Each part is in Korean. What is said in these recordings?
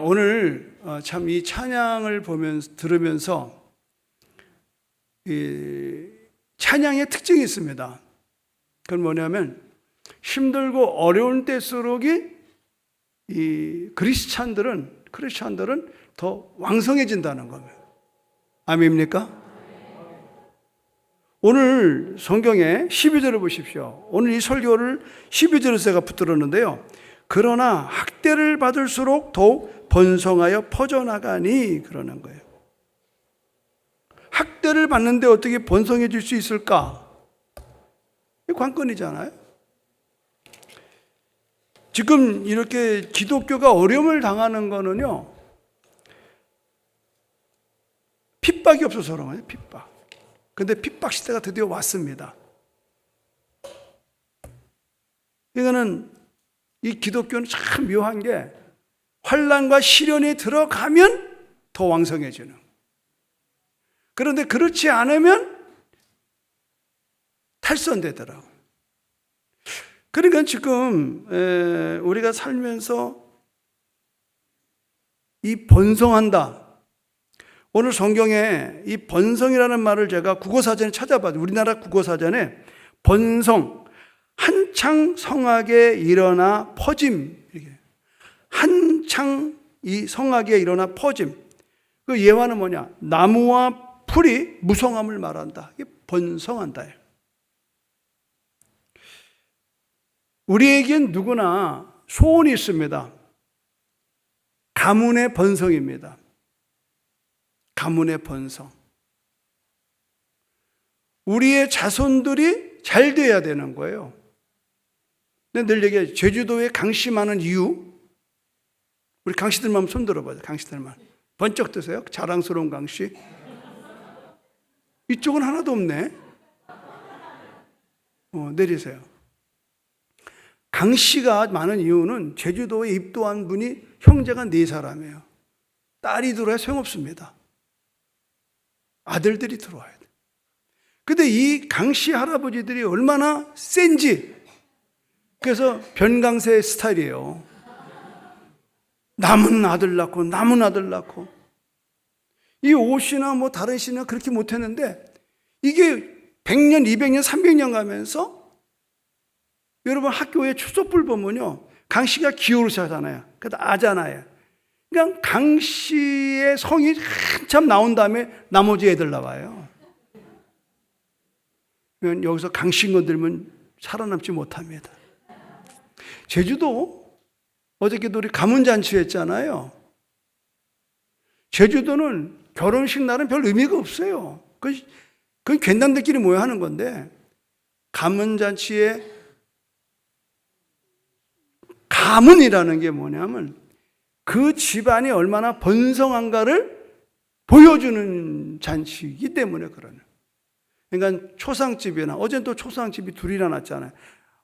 오늘 참 이 찬양을 들으면서 이 찬양의 특징이 있습니다. 그건 뭐냐면 힘들고 어려운 때일수록이 이 크리스찬들은 더 왕성해진다는 겁니다. 아멘입니까? 오늘 성경에 12절을 보십시오. 오늘 이 설교를 12절에서 제가 붙들었는데요. 그러나 학대를 받을수록 더욱 번성하여 퍼져나가니 그러는 거예요. 학대를 받는데 어떻게 번성해질 수 있을까? 이 관건이잖아요. 지금 이렇게 기독교가 어려움을 당하는 거는요, 핍박이 없어서 그런 거예요. 핍박. 근데 핍박 시대가 드디어 왔습니다. 이거는 이 기독교는 참 묘한 게 환난과 시련이 들어가면 더 왕성해지는. 그런데 그렇지 않으면 탈선되더라고요. 그러니까 지금 우리가 살면서 이 번성한다. 오늘 성경에 이 번성이라는 말을 제가 국어사전에 찾아봤어요. 우리나라 국어사전에 번성, 한창 성하게 일어나 퍼짐. 이렇게. 한창 이 성하게 일어나 퍼짐. 그 예화는 뭐냐? 나무와 풀이 무성함을 말한다. 이게 번성한다. 우리에겐 누구나 소원이 있습니다. 가문의 번성입니다. 가문의 번성. 우리의 자손들이 잘 돼야 되는 거예요. 근데 늘 얘기해요. 제주도에 강씨 많은 이유. 우리 강씨들만 한번 손 들어봐요. 강씨들만. 번쩍 드세요. 자랑스러운 강씨. 이쪽은 하나도 없네. 내리세요. 강씨가 많은 이유는 제주도에 입도한 분이 형제가 4사람이에요. 딸이 들어야 소용없습니다. 아들들이 들어와야 돼. 근데 이 강씨 할아버지들이 얼마나 센지. 그래서 변강세 스타일이에요. 남은 아들 낳고 남은 아들 낳고. 이 오씨나 뭐 다른 씨는 그렇게 못했는데 이게 100년, 200년, 300년 가면서 여러분 학교에 추석불 보면요. 강씨가 기어오르잖아요. 그래도 아잖아요. 그러니까 강씨의 성이 한참 나온 다음에 나머지 애들 나와요. 여기서 강씨 건들면 살아남지 못합니다. 제주도 어저께도 우리 가문잔치 했잖아요. 제주도는 결혼식 날은 별 의미가 없어요. 그건 괜단들끼리 모여 하는 건데 가문잔치에 가문이라는 게 뭐냐면 그 집안이 얼마나 번성한가를 보여주는 잔치이기 때문에 그러는. 그러니까 초상집이나 어제는 또 초상집이 둘이나 났잖아요.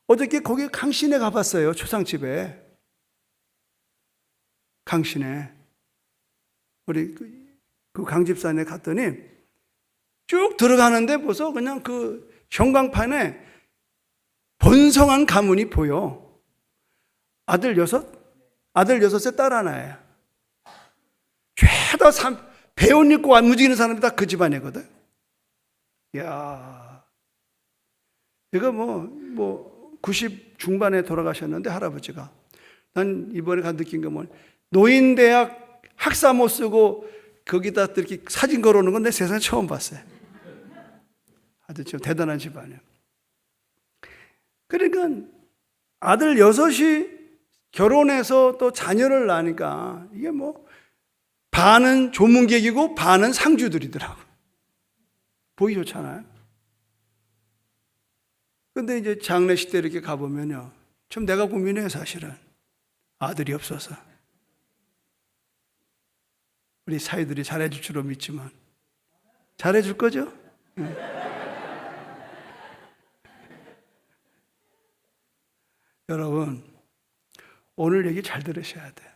어저께 거기 강신에 가봤어요. 초상집에. 강신에. 우리 그 강집산에 갔더니 쭉 들어가는데 벌써 그냥 그 형광판에 번성한 가문이 보여. 아들 6에 딸 하나예요. 죄다 배옷 입고 안 움직이는 사람이 다 그 집안이거든. 이야. 이거 뭐 90 중반에 돌아가셨는데 할아버지가. 난 이번에 느낀 게 뭐 노인대학 학사모 쓰고 거기다 이렇게 사진 걸어오는 건 내 세상에 처음 봤어요. 아주 좀 대단한 집안이에요. 그러니까 아들 6이 결혼해서 또 자녀를 낳으니까 이게 뭐 반은 조문객이고 반은 상주들이더라고. 보기 좋잖아요. 근데 이제 장례식 때 이렇게 가보면요. 좀 내가 고민해요, 사실은. 아들이 없어서. 우리 사위들이 잘해줄 줄은 믿지만. 잘해줄 거죠? 여러분, 오늘 얘기 잘 들으셔야 돼요.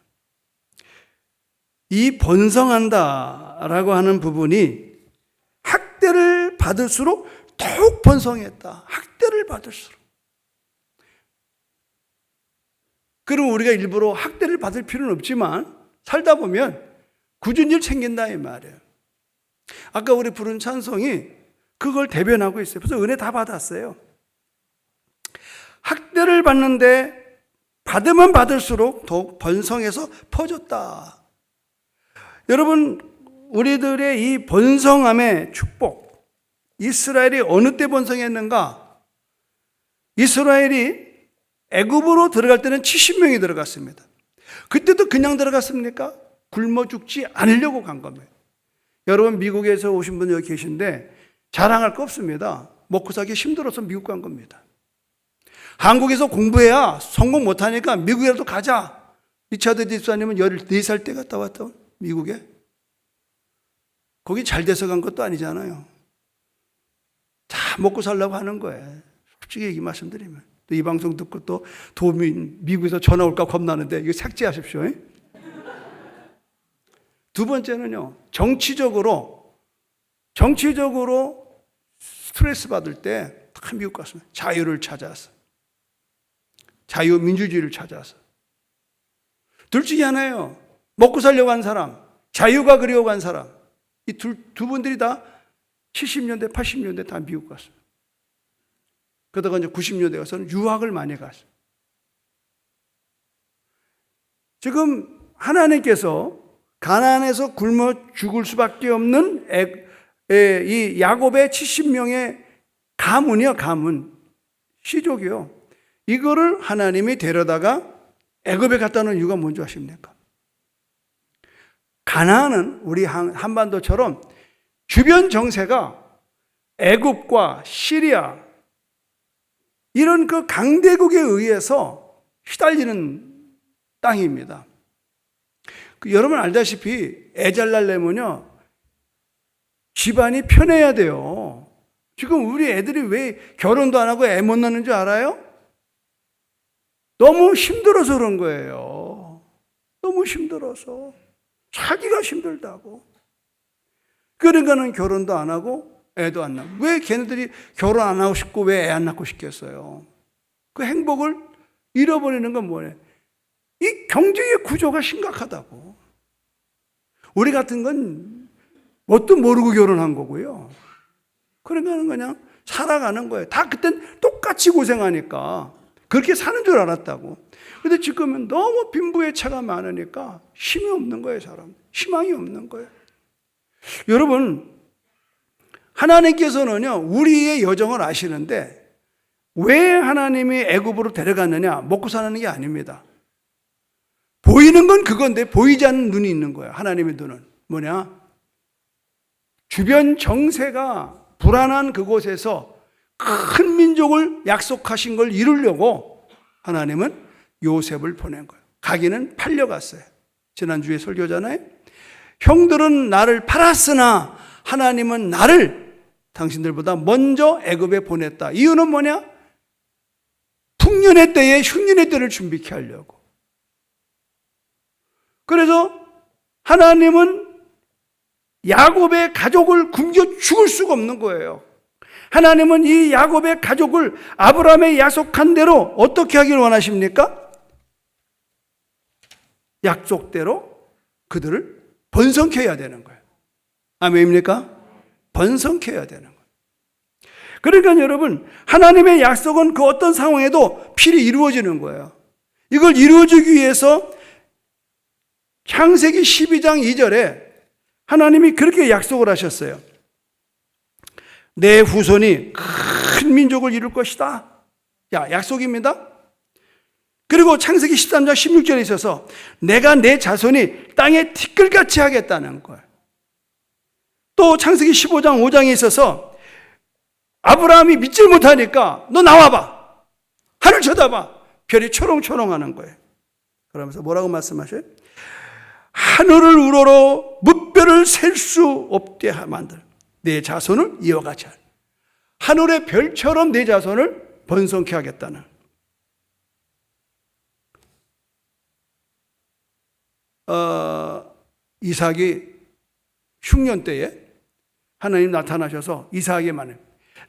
이 번성한다라고 하는 부분이 학대를 받을수록 더욱 번성했다. 학대를 받을수록. 그럼 우리가 일부러 학대를 받을 필요는 없지만 살다 보면 굳은 일 챙긴다 이 말이에요. 아까 우리 부른 찬송이 그걸 대변하고 있어요. 그래서 은혜 다 받았어요. 학대를 받는데 받으면 받을수록 더욱 번성해서 퍼졌다. 여러분, 우리들의 이 번성함의 축복, 이스라엘이 어느 때 번성했는가? 이스라엘이 애굽으로 들어갈 때는 70명이 들어갔습니다. 그때도 그냥 들어갔습니까? 굶어 죽지 않으려고 간 겁니다. 여러분, 미국에서 오신 분 여기 계신데 자랑할 거 없습니다. 먹고 살기 힘들어서 미국 간 겁니다. 한국에서 공부해야 성공 못하니까 미국이라도 가자. 리차드 집사님은 14살 때 갔다 왔다 미국에. 거기 잘 돼서 간 것도 아니잖아요. 다 먹고 살려고 하는 거예요. 솔직히 얘기 말씀드리면. 또 이 방송 듣고 또 도민 미국에서 전화 올까 겁나는데 이거 삭제하십시오. 두 번째는요, 정치적으로 스트레스 받을 때 다 미국 갔습니다. 자유를 찾아서, 자유민주주의를 찾아서. 둘 중에 하나예요. 먹고 살려고 한 사람, 자유가 그리워고 한 사람. 이 두 분들이 다 70년대, 80년대 다 미국 갔어요. 그러다가 이제 90년대 가서는 유학을 많이 갔어요. 지금 하나님께서 가나안에서 굶어 죽을 수밖에 없는 이 야곱의 70명의 가문, 시족이요. 이거를 하나님이 데려다가 애굽에 갖다 놓은 이유가 뭔지 아십니까? 가나안은 우리 한반도처럼 주변 정세가 애굽과 시리아 이런 그 강대국에 의해서 휘달리는 땅입니다. 여러분 알다시피 애 잘 낳으려면요 집안이 편해야 돼요. 지금 우리 애들이 왜 결혼도 안 하고 애 못 낳는 줄 알아요? 너무 힘들어서 그런 거예요. 너무 힘들어서. 살기가 힘들다고. 그러니까는 결혼도 안 하고 애도 안 낳고. 왜 걔네들이 결혼 안 하고 싶고 왜 애 안 낳고 싶겠어요? 그 행복을 잃어버리는 건 뭐예요? 이 경제의 구조가 심각하다고. 우리 같은 건 뭣도 모르고 결혼한 거고요. 그러니까 그냥 살아가는 거예요. 다 그땐 똑같이 고생하니까 그렇게 사는 줄 알았다고. 근데 지금은 너무 빈부의 차가 많으니까 힘이 없는 거예요, 사람. 희망이 없는 거예요. 여러분, 하나님께서는요, 우리의 여정을 아시는데 왜 하나님이 애굽으로 데려갔느냐? 먹고 사는 게 아닙니다. 보이는 건 그건데 보이지 않는 눈이 있는 거예요. 하나님의 눈은 뭐냐? 주변 정세가 불안한 그곳에서 큰 민족을 약속하신 걸 이루려고 하나님은 요셉을 보낸 거예요. 가기는 팔려갔어요. 지난주에 설교잖아요. 형들은 나를 팔았으나 하나님은 나를 당신들보다 먼저 애굽에 보냈다. 이유는 뭐냐? 풍년의 때에 흉년의 때를 준비케 하려고. 그래서 하나님은 야곱의 가족을 굶겨 죽을 수가 없는 거예요. 하나님은 이 야곱의 가족을 아브라함의 약속한 대로 어떻게 하기를 원하십니까? 약속대로 그들을 번성케 해야 되는 거예요. 아멘입니까? 번성케 해야 되는 거예요. 그러니까 여러분, 하나님의 약속은 그 어떤 상황에도 필히 이루어지는 거예요. 이걸 이루어지기 위해서 창세기 12장 2절에 하나님이 그렇게 약속을 하셨어요. 내 후손이 큰 민족을 이룰 것이다. 야, 약속입니다. 그리고 창세기 13장 16절에 있어서 내가 내 자손이 땅에 티끌같이 하겠다는 거예요. 또 창세기 15장 5장에 있어서 아브라함이 믿지 못하니까 너 나와봐. 하늘 쳐다봐. 별이 초롱초롱하는 거예요. 그러면서 뭐라고 말씀하셔요? 하늘을 우러러 뭇별을 셀 수 없게 만들 내 자손을 이와 같이 할. 하늘의 별처럼 내 자손을 번성케 하겠다는. 이삭이 흉년 때에 하나님 나타나셔서 이삭에게 말해요.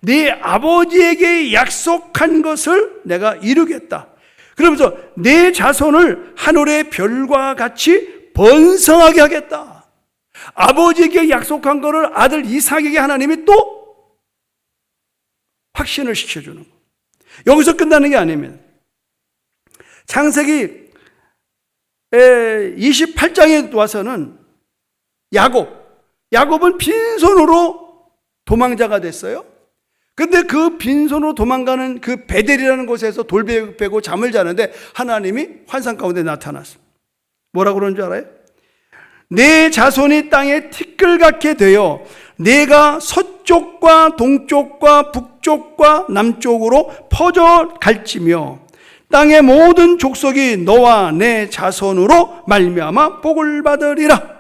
네 아버지에게 약속한 것을 내가 이루겠다. 그러면서 내 자손을 하늘의 별과 같이 번성하게 하겠다. 아버지에게 약속한 거를 아들 이삭에게 하나님이 또 확신을 시켜주는 거예요. 여기서 끝나는 게 아닙니다. 창세기 28장에 와서는 야곱은 빈손으로 도망자가 됐어요. 근데 그 빈손으로 도망가는 그 베델이라는 곳에서 돌 베고 잠을 자는데 하나님이 환상 가운데 나타났습니다. 뭐라고 그러는 줄 알아요? 내 자손이 땅에 티끌같게 되어 내가 서쪽과 동쪽과 북쪽과 남쪽으로 퍼져 갈지며 땅의 모든 족속이 너와 내 자손으로 말미암아 복을 받으리라.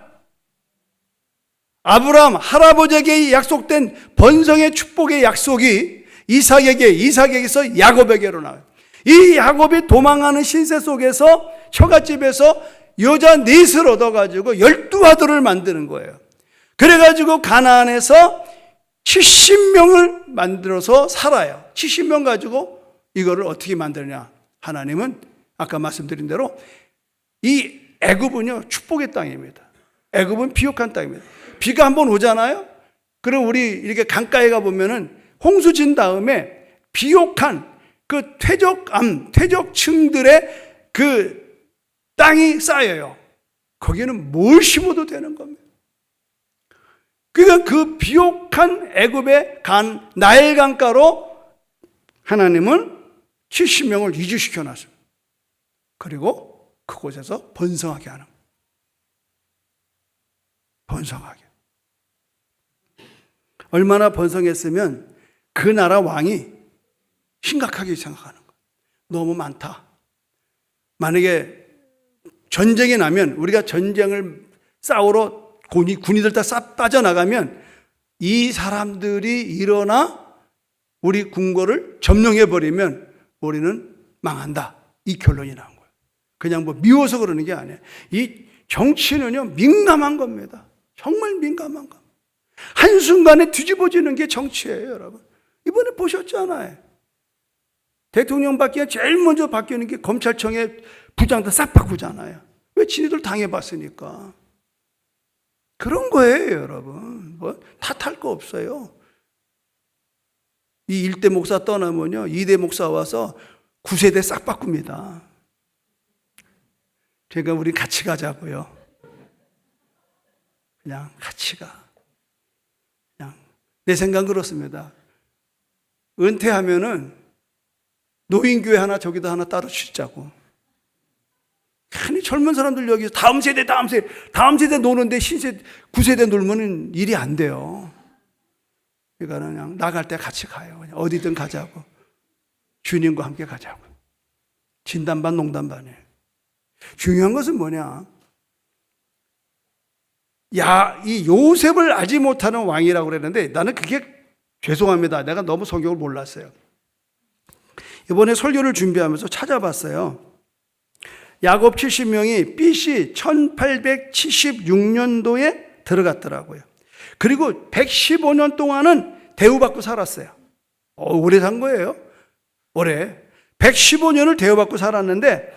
아브라함 할아버지에게 약속된 번성의 축복의 약속이 이삭에게서 야곱에게로 나와요. 이 야곱이 도망하는 신세 속에서 처갓집에서 여자 넷을 얻어가지고 12아들을 만드는 거예요. 그래가지고 가나안에서 70명을 만들어서 살아요. 70명 가지고 이거를 어떻게 만드느냐. 하나님은 아까 말씀드린 대로 이 애굽은요 축복의 땅입니다. 애굽은 비옥한 땅입니다. 비가 한번 오잖아요. 그럼 우리 이렇게 강가에 가 보면은 홍수 진 다음에 비옥한 그 퇴적층들의 그 땅이 쌓여요. 거기는 뭘 심어도 되는 겁니다. 그러니까 그 비옥한 애굽의 나일 강가로 하나님은 70명을 이주시켜 놨어요. 그리고 그곳에서 번성하게 하는 거예요. 번성하게. 얼마나 번성했으면 그 나라 왕이 심각하게 생각하는 거예요. 너무 많다. 만약에 전쟁이 나면 우리가 전쟁을 싸우러 군인들 다 빠져나가면 이 사람들이 일어나 우리 궁궐을 점령해버리면 우리는 망한다. 이 결론이 나온 거예요. 그냥 뭐 미워서 그러는 게 아니에요. 이 정치는요 민감한 겁니다. 정말 민감한 겁니다. 한순간에 뒤집어지는 게 정치예요, 여러분. 이번에 보셨잖아요. 대통령 바뀌면 제일 먼저 바뀌는 게 검찰청의 부장도 싹 바꾸잖아요. 왜? 지네들 당해봤으니까. 그런 거예요, 여러분. 뭐 탓할 거 없어요. 이 1대 목사 떠나면요 2대 목사 와서 9세대 싹 바꿉니다. 제가 우리 같이 가자고요. 그냥 같이 가. 그냥 내 생각은 그렇습니다. 은퇴하면은 노인교회 하나 저기다 하나 따로 짓자고. 아니 젊은 사람들 여기 다음 세대 노는데 9세대 놀면 일이 안 돼요. 그러니까 그냥 나갈 때 같이 가요. 그냥 어디든 가자고. 주님과 함께 가자고. 진단반 농담반이에요. 중요한 것은 뭐냐? 이 요셉을 알지 못하는 왕이라고 그랬는데 나는 그게 죄송합니다. 내가 너무 성경을 몰랐어요. 이번에 설교를 준비하면서 찾아봤어요. 야곱 70명이 BC 1876년도에 들어갔더라고요. 그리고 115년 동안은 대우받고 살았어요. 오래 산 거예요. 오래. 115년을 대우받고 살았는데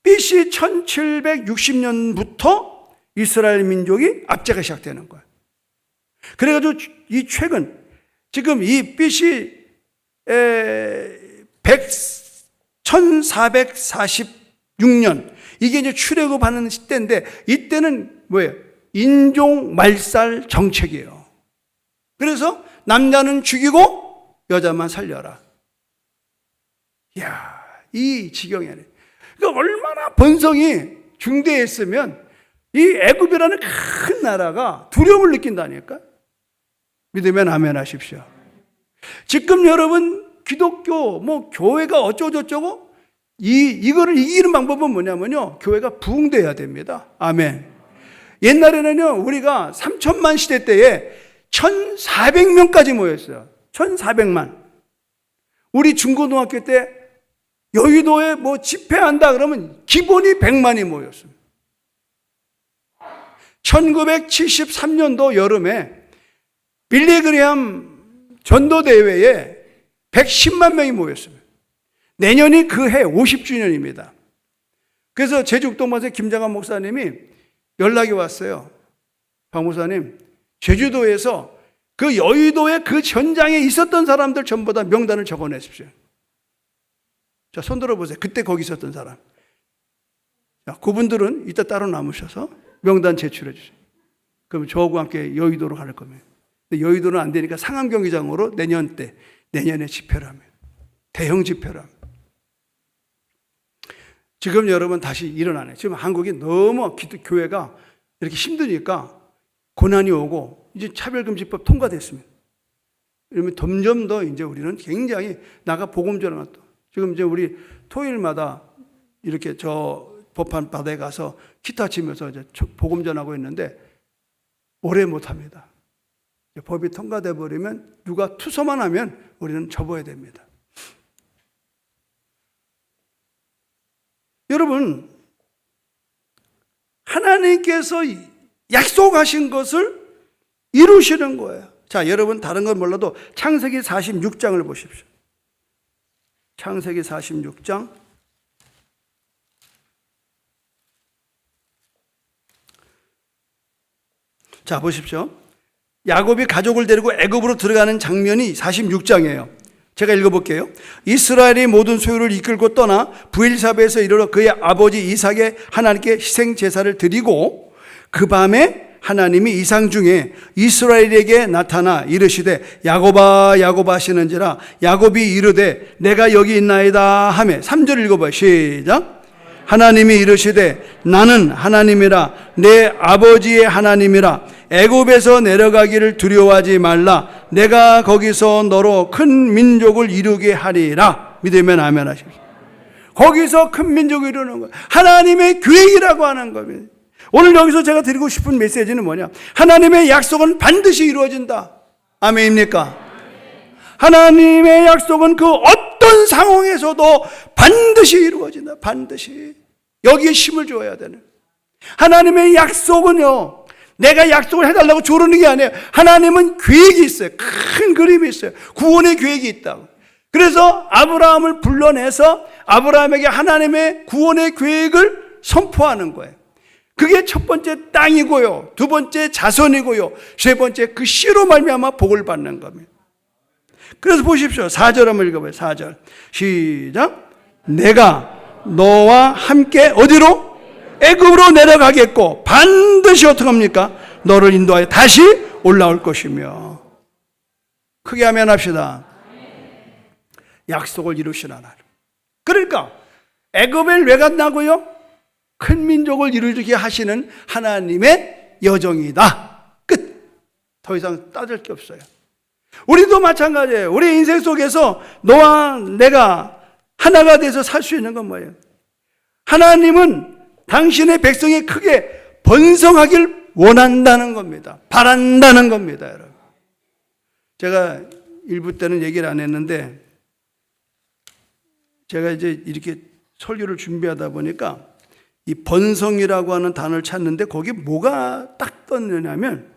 BC 1760년부터 이스라엘 민족이 압제가 시작되는 거예요. 그래가지고 이 최근 지금 이 BC 1446년 이게 이제 출애굽하는 시대인데 이때는 뭐예요? 인종 말살 정책이에요. 그래서 남자는 죽이고 여자만 살려라. 이야, 이 지경이네. 그러니까 얼마나 번성이 중대했으면 이 애굽이라는 큰 나라가 두려움을 느낀다니까. 믿으면 아멘 하십시오. 지금 여러분 기독교 교회가 어쩌고저쩌고 이거를 이기는 방법은 뭐냐면요, 교회가 부흥돼야 됩니다. 아멘. 옛날에는요 우리가 3천만 시대 때에 1,400명까지 모였어요. 1,400만. 우리 중고등학교 때 여의도에 집회한다 그러면 기본이 100만이 모였어요. 1973년도 여름에 빌리그레함 전도대회에 110만 명이 모였습니다. 내년이 그 해 50주년입니다. 그래서 제주동반세 김장한 목사님이 연락이 왔어요. 박 목사님, 제주도에서 그 여의도의 그 현장에 있었던 사람들 전부 다 명단을 적어내십시오. 자, 손 들어보세요. 그때 거기 있었던 사람. 자, 그분들은 이따 따로 남으셔서 명단 제출해 주세요. 그럼 저하고 함께 여의도로 갈 겁니다. 근데 여의도는 안 되니까 상암경기장으로 내년에 집회를 합니다. 대형 집회를 합니다. 지금 여러분 다시 일어나네. 지금 한국이 너무 교회가 이렇게 힘드니까 고난이 오고 이제 차별금지법 통과됐습니다. 그러면 점점 더 이제 우리는 굉장히 나가 복음 전하는 또 지금 이제 우리 토요일마다 이렇게 저 법한 바다에 가서 기타 치면서 이제 복음 전하고 있는데 오래 못 합니다. 법이 통과돼 버리면 누가 투서만 하면 우리는 접어야 됩니다. 여러분, 하나님께서 약속하신 것을 이루시는 거예요. 자, 여러분 다른 건 몰라도 창세기 46장을 보십시오. 창세기 46장. 자, 보십시오. 야곱이 가족을 데리고 애굽으로 들어가는 장면이 46장이에요. 제가 읽어볼게요. 이스라엘이 모든 소유를 이끌고 떠나 브엘사베에서 이르러 그의 아버지 이삭의 하나님께 희생제사를 드리고 그 밤에 하나님이 이상 중에 이스라엘에게 나타나 이르시되 야곱아 야곱아 하시는지라 야곱이 이르되 내가 여기 있나이다 하매 3절 읽어봐요. 시작. 하나님이 이르시되 나는 하나님이라 내 아버지의 하나님이라 애굽에서 내려가기를 두려워하지 말라 내가 거기서 너로 큰 민족을 이루게 하리라. 믿으면 아멘 하십시오. 거기서 큰 민족을 이루는 거예요. 하나님의 계획이라고 하는 겁니다. 오늘 여기서 제가 드리고 싶은 메시지는 뭐냐? 하나님의 약속은 반드시 이루어진다. 아멘입니까? 하나님의 약속은 그 어떤 상황에서도 반드시 이루어진다. 반드시. 여기에 힘을 줘야 되는. 하나님의 약속은요, 내가 약속을 해달라고 조르는 게 아니에요. 하나님은 계획이 있어요. 큰 그림이 있어요. 구원의 계획이 있다고. 그래서 아브라함을 불러내서 아브라함에게 하나님의 구원의 계획을 선포하는 거예요. 그게 첫 번째 땅이고요, 두 번째 자손이고요, 세 번째 그 씨로 말미암아 복을 받는 겁니다. 그래서 보십시오. 4절 한번 읽어봐요. 4절 시작. 내가 너와 함께 어디로? 애굽으로 내려가겠고 반드시 어떻게 합니까? 너를 인도하여 다시 올라올 것이며. 크게 하면 합시다. 약속을 이루신 하나님. 그러니까 애굽을 왜 갔나고요? 큰 민족을 이루게 하시는 하나님의 여정이다. 끝. 더 이상 따질 게 없어요. 우리도 마찬가지예요. 우리 인생 속에서 너와 내가 하나가 돼서 살 수 있는 건 뭐예요? 하나님은 당신의 백성이 크게 번성하길 원한다는 겁니다. 바란다는 겁니다, 여러분. 제가 일부 때는 얘기를 안 했는데 제가 이제 이렇게 설교를 준비하다 보니까 이 번성이라고 하는 단어를 찾는데 거기 뭐가 딱 떴느냐면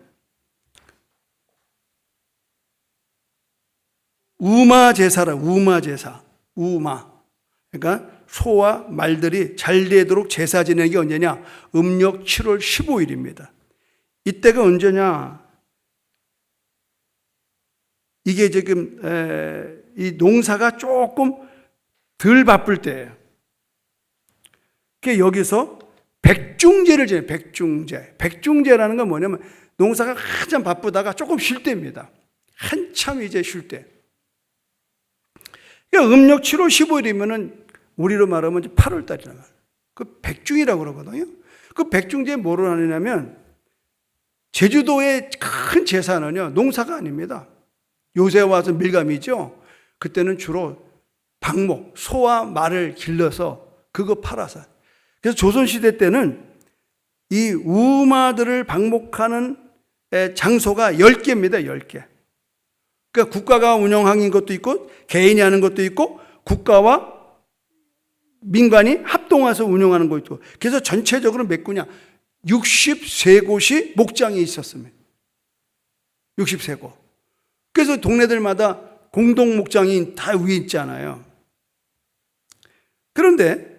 우마 제사라. 우마 제사. 우마. 그러니까 소와 말들이 잘 되도록 제사 지내는 게 언제냐? 음력 7월 15일입니다. 이때가 언제냐? 이게 지금 이 농사가 조금 덜 바쁠 때예요. 그러니까 여기서 백중제를 지내요. 백중제. 백중제라는 건 뭐냐면 농사가 한참 바쁘다가 조금 쉴 때입니다. 한참 이제 쉴 때. 그러니까 음력 7월 15일이면은 우리로 말하면 8월 달이란 말이에요. 그 백중이라고 그러거든요. 그 백중제에 뭐를 하느냐면 제주도의 큰 제사는요, 농사가 아닙니다. 요새 와서 밀감이죠. 그때는 주로 방목, 소와 말을 길러서 그거 팔아서. 그래서 조선시대 때는 이 우마들을 방목하는 장소가 10개입니다. 10개. 그러니까 국가가 운영하는 것도 있고 개인이 하는 것도 있고 국가와 민간이 합동해서 운영하는 것도 있고, 그래서 전체적으로 몇 구냐? 63곳이 목장이 있었습니다. 63곳. 그래서 동네들마다 공동 목장이 다 위에 있잖아요. 그런데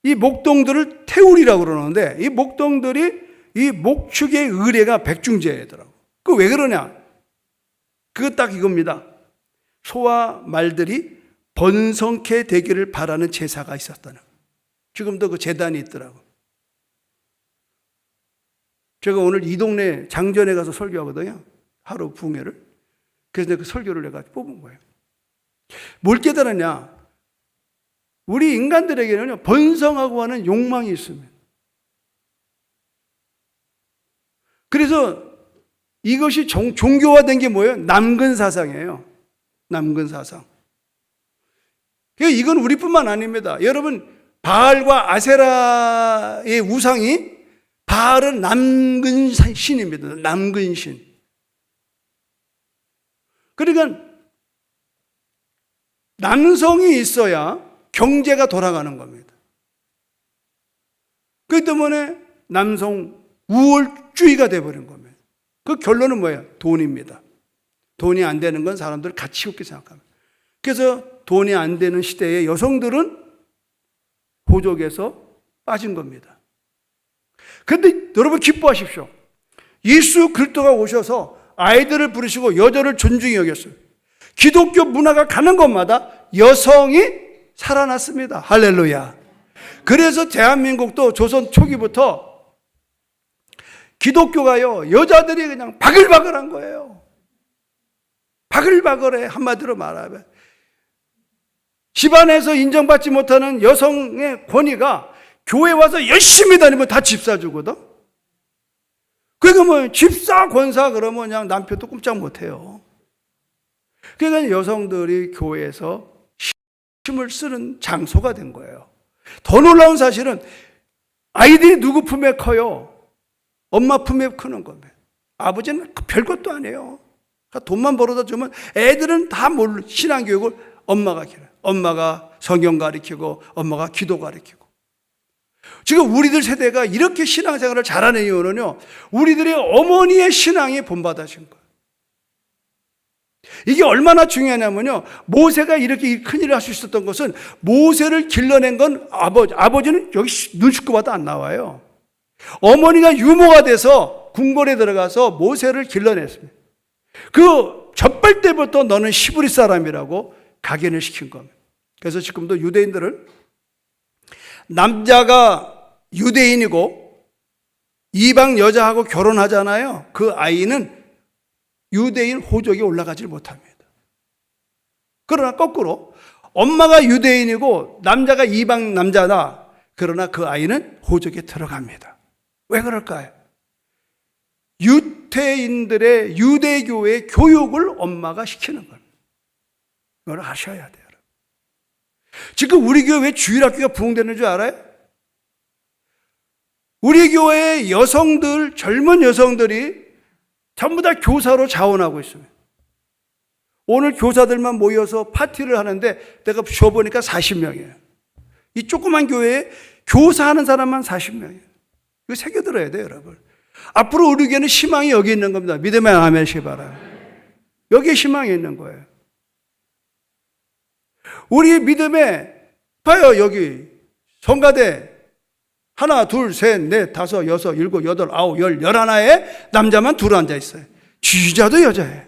이 목동들을 태울이라고 그러는데 이 목동들이 이 목축의 의례가 백중제더라고. 그 왜 그러냐? 그거 딱 이겁니다. 소와 말들이 번성케 되기를 바라는 제사가 있었다는. 지금도 그 제단이 있더라고. 제가 오늘 이 동네 장전에 가서 설교하거든요. 하루 부흥회를. 그래서 내가 그 설교를 내가 뽑은 거예요. 뭘 깨달았냐? 우리 인간들에게는요, 번성하고 하는 욕망이 있습니다. 그래서 이것이 종교화된 게 뭐예요? 남근 사상이에요. 남근 사상. 그러니까 이건 우리뿐만 아닙니다. 여러분, 바알과 아세라의 우상이, 바알은 남근 신입니다. 남근 신. 그러니까 남성이 있어야 경제가 돌아가는 겁니다. 그렇기 때문에 남성 우월주의가 되어버린 겁니다. 그 결론은 뭐예요? 돈입니다. 돈이 안 되는 건 사람들 가치 없게 생각합니다. 그래서 돈이 안 되는 시대에 여성들은 보족에서 빠진 겁니다. 그런데 여러분 기뻐하십시오. 예수 그리스도가 오셔서 아이들을 부르시고 여자를 존중히 여겼어요. 기독교 문화가 가는 곳마다 여성이 살아났습니다. 할렐루야. 그래서 대한민국도 조선 초기부터 기독교가요, 여자들이 그냥 바글바글한 거예요. 바글바글해. 한마디로 말하면 집안에서 인정받지 못하는 여성의 권위가 교회 와서 열심히 다니면 다 집사 주거든. 그러니까 뭐 집사 권사 그러면 그냥 남편도 꼼짝 못해요. 그러니까 여성들이 교회에서 힘을 쓰는 장소가 된 거예요. 더 놀라운 사실은 아이들이 누구 품에 커요? 엄마 품에 크는 겁니다. 아버지는 별것도 아니에요. 돈만 벌어다 주면 애들은 다 신앙교육을 엄마가 기르요. 엄마가 성경 가르치고 엄마가 기도 가르치고. 지금 우리들 세대가 이렇게 신앙생활을 잘하는 이유는요, 우리들의 어머니의 신앙이 본받아진 거예요. 이게 얼마나 중요하냐면요, 모세가 이렇게 큰일을 할 수 있었던 것은 모세를 길러낸 건 아버지는 여기 눈 씻고 봐도 안 나와요. 어머니가 유모가 돼서 궁궐에 들어가서 모세를 길러냈습니다. 그 젖발 때부터 너는 시브리 사람이라고 각인을 시킨 겁니다. 그래서 지금도 유대인들은 남자가 유대인이고 이방 여자하고 결혼하잖아요. 그 아이는 유대인 호적에 올라가지 못합니다. 그러나 거꾸로 엄마가 유대인이고 남자가 이방 남자다. 그러나 그 아이는 호적에 들어갑니다. 왜 그럴까요? 유태인들의 유대교의 교육을 엄마가 시키는 겁니다. 이걸 아셔야 돼요. 지금 우리 교회 왜 주일학교가 부흥되는 줄 알아요? 우리 교회의 여성들, 젊은 여성들이 전부 다 교사로 자원하고 있습니다. 오늘 교사들만 모여서 파티를 하는데 내가 쉬어보니까 40명이에요. 이 조그만 교회에 교사하는 사람만 40명이에요. 이거 새겨들어야 돼요, 여러분. 앞으로 우리 교회는 희망이 여기 있는 겁니다. 믿음의 아멘 시바라. 여기에 희망이 있는 거예요. 우리 믿음에 봐요. 여기 성가대 하나, 둘, 셋, 넷, 다섯, 여섯, 일곱, 여덟, 아홉, 열, 11에 남자만 둘 앉아 있어요. 지휘자도 여자예요.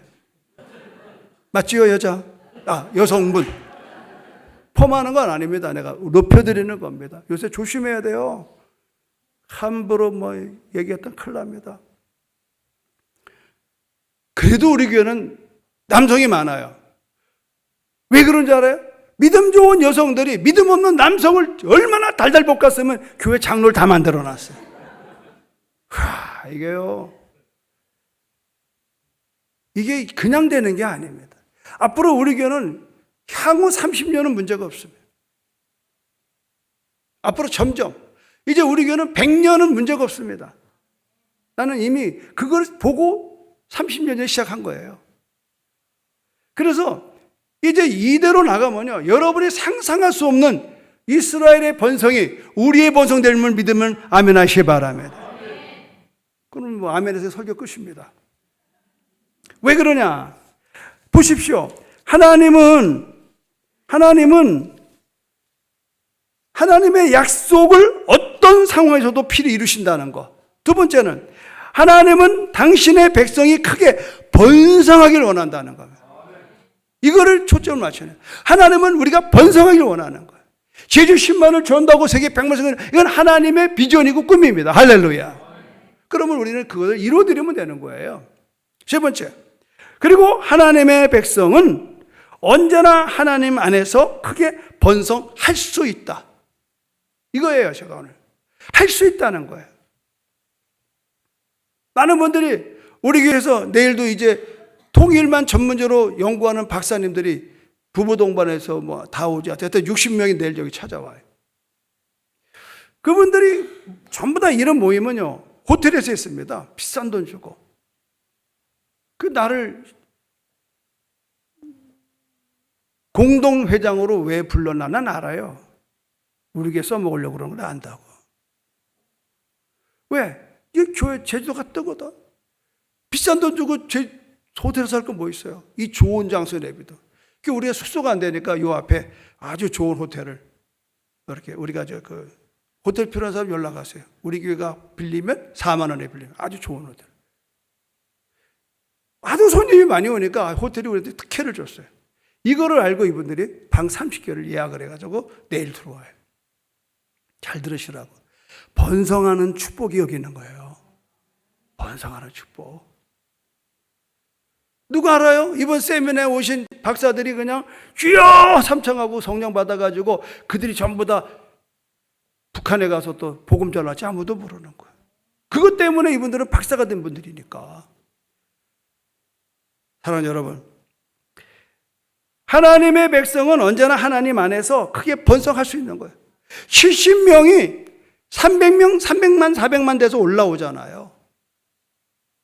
맞지요, 여자? 여성분. 펌하는 건 아닙니다. 내가 높여드리는 겁니다. 요새 조심해야 돼요. 함부로 얘기했던 큰일 납니다. 그래도 우리 교회는 남성이 많아요. 왜 그런지 알아요? 믿음 좋은 여성들이 믿음 없는 남성을 얼마나 달달 볶았으면 교회 장로를 다 만들어 놨어요. 이게요. 이게 그냥 되는 게 아닙니다. 앞으로 우리 교회는 향후 30년은 문제가 없습니다. 앞으로 점점. 이제 우리 교회는 100년은 문제가 없습니다. 나는 이미 그걸 보고 30년 전에 시작한 거예요. 그래서 이제 이대로 나가면요, 여러분이 상상할 수 없는 이스라엘의 번성이 우리의 번성됨을 믿으면 아멘 하시기 바랍니다. 그럼 아멘에서 설교 끝입니다. 왜 그러냐? 보십시오. 하나님은 하나님의 약속을 어떤 상황에서도 필히 이루신다는 거. 두 번째는 하나님은 당신의 백성이 크게 번성하기를 원한다는 겁니다. 이거를 초점을 맞춰야 해요. 하나님은 우리가 번성하기를 원하는 거예요. 제주 10만을 전도하고 세계 100만 성을, 이건 하나님의 비전이고 꿈입니다. 할렐루야. 그러면 우리는 그것을 이루어드리면 되는 거예요. 세 번째, 그리고 하나님의 백성은 언제나 하나님 안에서 크게 번성할 수 있다. 이거예요, 제가 오늘. 할 수 있다는 거예요. 많은 분들이 우리 교회에서 내일도 이제 통일만 전문적으로 연구하는 박사님들이 부부 동반해서 뭐 다 오지. 하여튼 60명이 내일 여기 찾아와요. 그분들이 전부 다 이런 모임은요, 호텔에서 했습니다. 비싼 돈 주고. 그 나를 공동회장으로 왜 불렀나? 난 알아요. 우리 교회 써먹으려고 그런 걸 안다고. 왜? 이 교회 제주도가 뜨거든. 비싼 돈 주고 호텔에서 살 거 뭐 있어요? 이 좋은 장소에 내비둬. 우리가 숙소가 안 되니까 요 앞에 아주 좋은 호텔을 이렇게 우리가 호텔 필요한 사람 연락하세요. 우리 교회가 빌리면 4만 원에 빌리면 아주 좋은 호텔. 아주 손님이 많이 오니까 호텔이 우리한테 특혜를 줬어요. 이거를 알고 이분들이 방 30개를 예약을 해가지고 내일 들어와요. 잘 들으시라고. 번성하는 축복이 여기 있는 거예요. 번성하는 축복. 누가 알아요? 이번 세미나에 오신 박사들이 그냥 주여 삼창하고 성령 받아가지고 그들이 전부 다 북한에 가서 또 복음 전하지 아무도 모르는 거예요. 그것 때문에 이분들은 박사가 된 분들이니까. 사랑하는 여러분, 하나님의 백성은 언제나 하나님 안에서 크게 번성할 수 있는 거예요. 70명이 300명, 300만, 400만 돼서 올라오잖아요.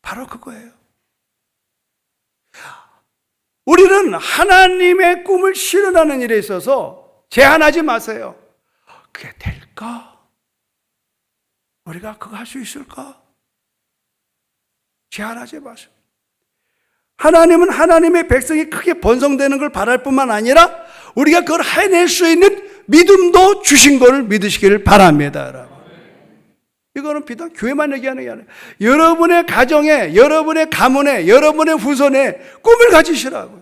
바로 그거예요. 우리는 하나님의 꿈을 실현하는 일에 있어서 제한하지 마세요. 그게 될까? 우리가 그거 할 수 있을까? 제한하지 마세요. 하나님은 하나님의 백성이 크게 번성되는 걸 바랄 뿐만 아니라 우리가 그걸 해낼 수 있는 믿음도 주신 것을 믿으시기를 바랍니다, 여러분. 이거는 비단 교회만 얘기하는 게 아니에요. 여러분의 가정에, 여러분의 가문에, 여러분의 후손에 꿈을 가지시라고요.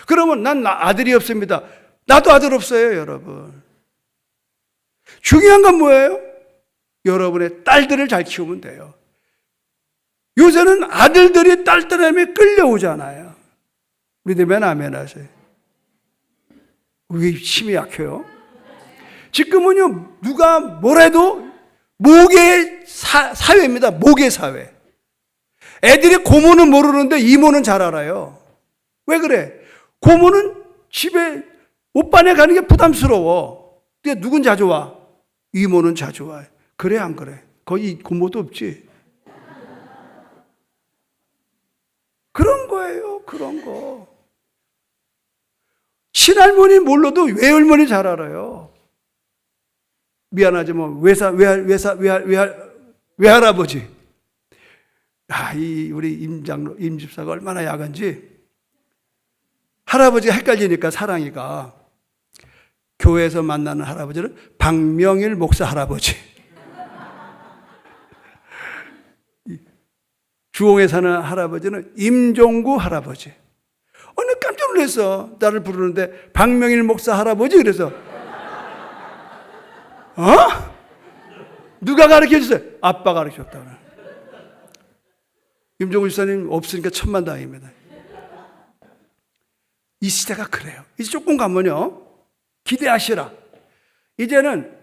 그러면 난 아들이 없습니다. 나도 아들 없어요, 여러분. 중요한 건 뭐예요? 여러분의 딸들을 잘 키우면 돼요. 요새는 아들들이 딸 때문에 끌려오잖아요. 믿으면 아멘 하세요. 왜 힘이 약해요? 지금은요, 누가 뭐래도 모계 사회입니다. 모계 사회. 애들이 고모는 모르는데 이모는 잘 알아요. 왜 그래? 고모는 집에 오빠네 가는 게 부담스러워. 근데 누군 자주 와? 이모는 자주 와. 그래 안 그래? 거의 고모도 없지. 그런 거예요. 그런 거. 친할머니 몰라도 외할머니 잘 알아요. 미안하지만 외할아버지. 우리 임집사가 얼마나 야간지. 할아버지가 헷갈리니까 사랑이가 교회에서 만나는 할아버지는 박명일 목사 할아버지. 주홍에 사는 할아버지는 임종구 할아버지. 오늘 깜짝 놀랐어. 나를 부르는데 박명일 목사 할아버지. 그래서 누가 가르쳐줬어요? 아빠가 가르쳐줬다. 임종구 집사님 없으니까 천만다행입니다. 이 시대가 그래요. 이제 조금 가면요, 기대하시라. 이제는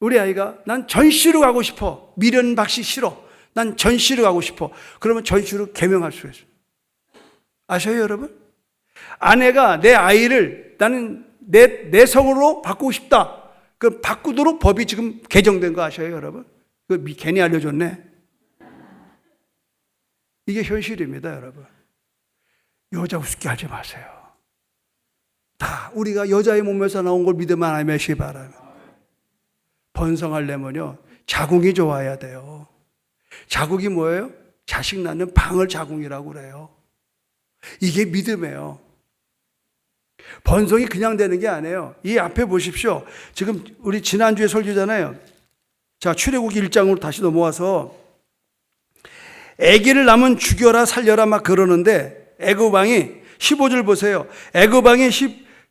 우리 아이가 난 전시로 가고 싶어. 미련박씨 싫어. 난 전시로 가고 싶어. 그러면 전시로 개명할 수 있어요. 아셔요, 여러분? 아내가 내 아이를 나는 내 성으로 바꾸고 싶다. 그 바꾸도록 법이 지금 개정된 거 아셔요, 여러분? 그 괜히 알려줬네. 이게 현실입니다, 여러분. 여자 우습게 하지 마세요. 다 우리가 여자의 몸에서 나온 걸 믿으면 안 하시기 바랍니다. 번성하려면요, 자궁이 좋아야 돼요. 자궁이 뭐예요? 자식 낳는 방을 자궁이라고 그래요. 이게 믿음이에요. 번성이 그냥 되는 게 아니에요. 이 앞에 보십시오. 지금 우리 지난주에 설교잖아요. 자, 출애굽기 1장으로 다시 넘어와서 아기를 낳으면 죽여라 살려라 막 그러는데 애굽 왕이 15절 보세요. 애굽 왕이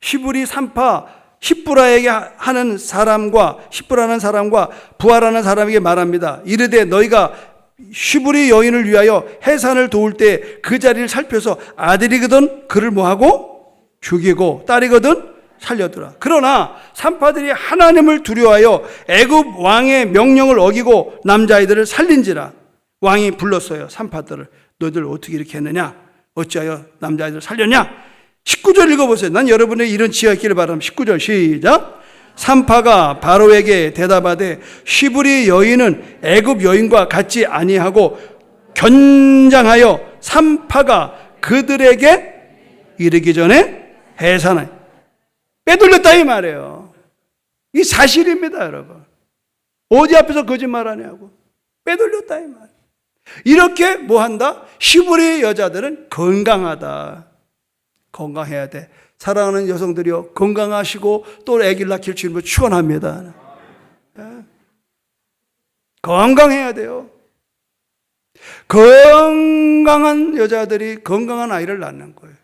시브리 산파 십부라에게 하는 사람과 십부라는 사람과 부하라는 사람에게 말합니다. 이르되 너희가 시브리 여인을 위하여 해산을 도울 때 그 자리를 살펴서 아들이거든 그를 뭐하고 죽이고 딸이거든 살려두라. 그러나 산파들이 하나님을 두려워하여 애굽 왕의 명령을 어기고 남자아이들을 살린지라. 왕이 불렀어요. 산파들을. 너희들 어떻게 이렇게 했느냐? 어찌하여 남자아이들을 살렸냐? 19절 읽어보세요. 난 여러분의 이런 지혜가 있기를 바랍니다. 19절 시작. 산파가 바로에게 대답하되 시브리 여인은 애굽 여인과 같지 아니하고 견장하여 산파가 그들에게 이르기 전에 해산을 빼돌렸다 이 말이에요. 이 사실입니다, 여러분. 어디 앞에서 거짓말하냐고. 빼돌렸다 이 말. 이렇게 뭐 한다? 시브리 여자들은 건강하다. 건강해야 돼. 사랑하는 여성들이요, 건강하시고 또 아기를 낳길 주님으로 축원합니다. 건강해야 돼요. 건강한 여자들이 건강한 아이를 낳는 거예요.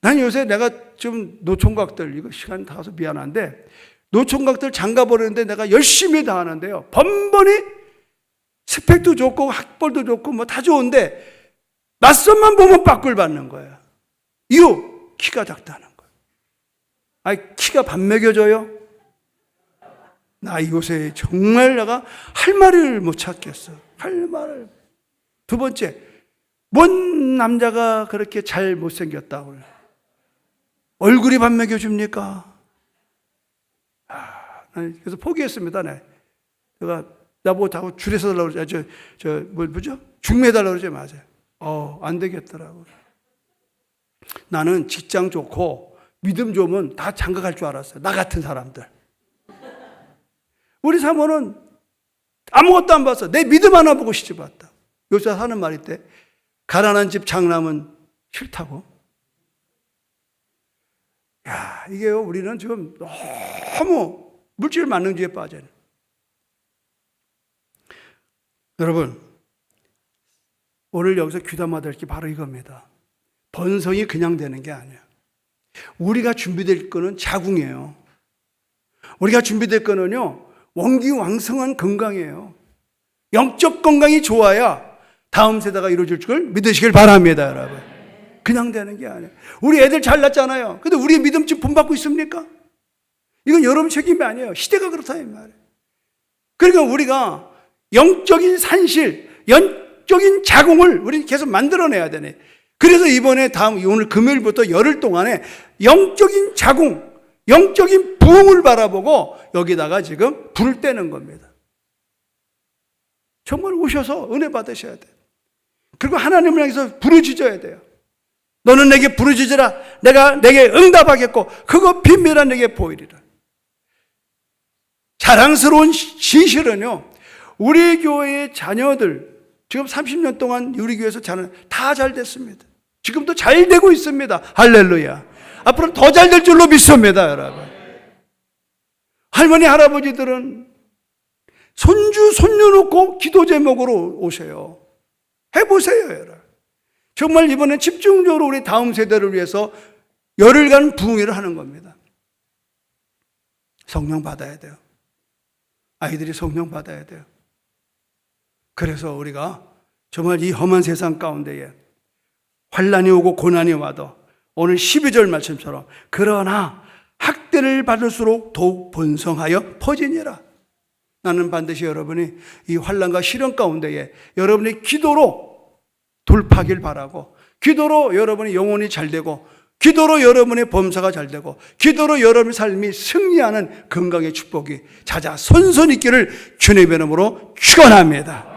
난 요새 내가 좀 노총각들, 이거 시간 다 가서 미안한데, 노총각들 장가버리는데 내가 열심히 다 하는데요. 번번이 스펙도 좋고 학벌도 좋고 뭐 다 좋은데 맞선만 보면 빠꿀 받는 거예요. 이유, 키가 작다는 거예요. 아니, 키가 밥 먹여줘요? 나 요새 정말 내가 할 말을 못 찾겠어. 할 말을. 두 번째, 뭔 남자가 그렇게 잘 못생겼다고 그래. 얼굴이 밥 먹여줍니까? 그래서 포기했습니다. 내가 나보고 자꾸 줄여서 달라고 그러지. 뭐죠? 중매달라고 그러지 맞아요. 안 되겠더라고. 나는 직장 좋고 믿음 좋으면 다 장가갈 줄 알았어요. 나 같은 사람들. 우리 사모는 아무것도 안 봤어. 내 믿음 하나 보고 시집 왔다. 요새 하는 말이 있대. 가난한 집 장남은 싫다고. 야, 이게요, 우리는 지금 너무 물질 만능주의에 빠져요. 여러분, 오늘 여기서 귀담아 될 게 바로 이겁니다. 번성이 그냥 되는 게 아니야. 우리가 준비될 거는 자궁이에요. 우리가 준비될 거는요, 원기왕성한 건강이에요. 영적 건강이 좋아야 다음 세대가 이루어질 줄 믿으시길 바랍니다, 여러분. 그냥 되는 게 아니에요. 우리 애들 잘났잖아요. 근데 우리의 믿음 지금 본받고 있습니까? 이건 여러분 책임이 아니에요. 시대가 그렇다 이 말이에요. 그러니까 우리가 영적인 산실, 영적인 자궁을 우리는 계속 만들어내야 되네. 그래서 이번에 오늘 금요일부터 열흘 동안에 영적인 자궁, 영적인 부흥을 바라보고 여기다가 지금 불을 떼는 겁니다. 정말 오셔서 은혜 받으셔야 돼요. 그리고 하나님을 향해서 부르짖어야 돼요. 너는 내게 부르짖으라. 내가 내게 응답하겠고 그거 비밀한 내게 보이리라. 자랑스러운 진실은요, 우리 교회의 자녀들 지금 30년 동안 우리 교회에서 자녀 다 잘 됐습니다. 지금도 잘 되고 있습니다. 할렐루야. 앞으로 더 잘 될 줄로 믿습니다, 여러분. 할머니 할아버지들은 손주 손녀 놓고 기도 제목으로 오세요. 해보세요, 여러분. 정말 이번엔 집중적으로 우리 다음 세대를 위해서 열흘간 부흥회를 하는 겁니다. 성령 받아야 돼요. 아이들이 성령 받아야 돼요. 그래서 우리가 정말 이 험한 세상 가운데에 환난이 오고 고난이 와도 오늘 12절 말씀처럼 그러나 학대를 받을수록 더욱 번성하여 퍼지니라. 나는 반드시 여러분이 이 환난과 시련 가운데에 여러분의 기도로 돌파하길 바라고, 기도로 여러분의 영혼이 잘 되고, 기도로 여러분의 범사가 잘 되고, 기도로 여러분의 삶이 승리하는 건강의 축복이 찾아 선선 있기를 주님의 이름으로 축원합니다.